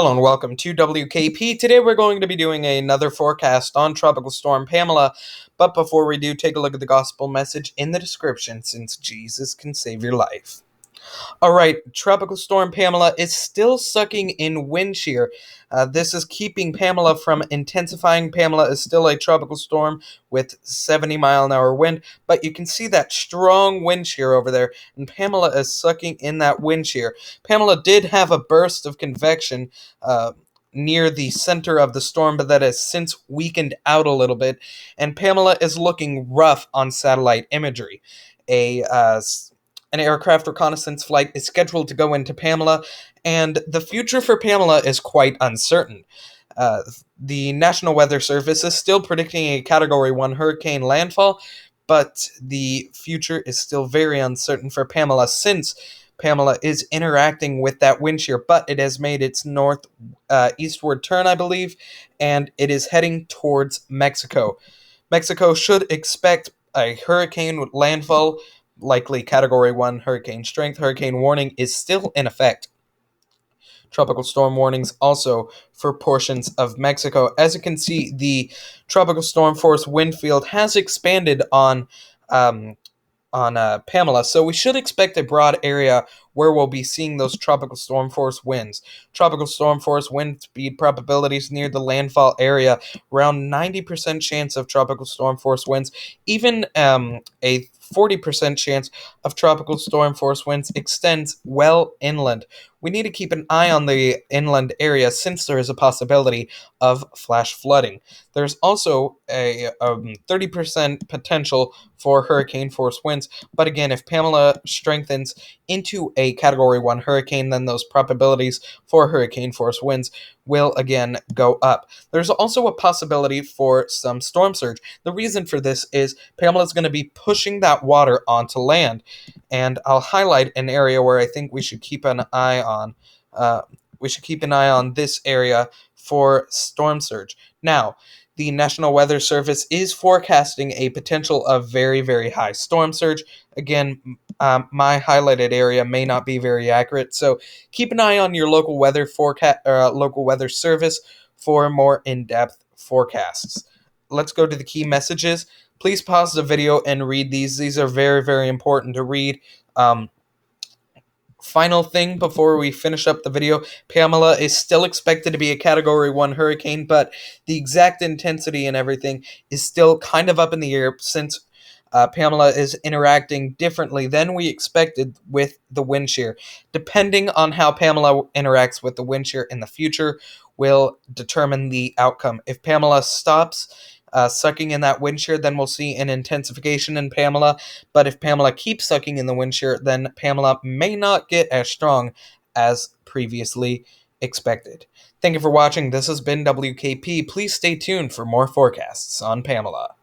Hello and welcome to WKP. Today we're going to be doing another forecast on Tropical Storm Pamela. But before we do, take a look at the gospel message in the description, since Jesus can save your life. Alright, Tropical Storm Pamela is still sucking in wind shear. This is keeping Pamela from intensifying. Pamela is still a tropical storm with 70-mile-an-hour wind, but you can see that strong wind shear over there, and Pamela is sucking in that wind shear. Pamela did have a burst of convection near the center of the storm, but that has since weakened out a little bit, and Pamela is looking rough on satellite imagery. An aircraft reconnaissance flight is scheduled to go into Pamela, and the future for Pamela is quite uncertain. The National Weather Service is still predicting a Category 1 hurricane landfall, but the future is still very uncertain for Pamela, since Pamela is interacting with that wind shear, but it has made its eastward turn, I believe, and it is heading towards Mexico. Mexico should expect a hurricane landfall, likely Category 1 hurricane strength. Hurricane warning is still in effect. Tropical storm warnings also for portions of Mexico. As you can see, the tropical storm force wind field has expanded on Pamela, so we should expect a broad area where we'll be seeing those tropical storm force winds. Tropical storm force wind speed probabilities near the landfall area, around 90% chance of tropical storm force winds, even a 40% chance of tropical storm force winds extends well inland. We need to keep an eye on the inland area, since there is a possibility of flash flooding. There's also a 30% potential for hurricane force winds, but again, if Pamela strengthens into a Category 1 hurricane, then those probabilities for hurricane force winds will again go up. There's also a possibility for some storm surge. The reason for this is Pamela is going to be pushing that water onto land, and I'll highlight an area where I think we should keep an eye on. This area for storm surge. Now, the National Weather Service is forecasting a potential of very, very high storm surge. Again, my highlighted area may not be very accurate, so keep an eye on your local weather local weather service for more in-depth forecasts. Let's go to the key messages. Please pause the video and read these. These are very, very important to read. Final thing before we finish up the video, Pamela is still expected to be a Category 1 hurricane, but the exact intensity and everything is still kind of up in the air, since Pamela is interacting differently than we expected with the wind shear. Depending on how Pamela interacts with the wind shear in the future will determine the outcome. If Pamela stops sucking in that wind shear, then we'll see an intensification in Pamela. But if Pamela keeps sucking in the wind shear, then Pamela may not get as strong as previously expected. Thank you for watching. This has been WKP. Please stay tuned for more forecasts on Pamela.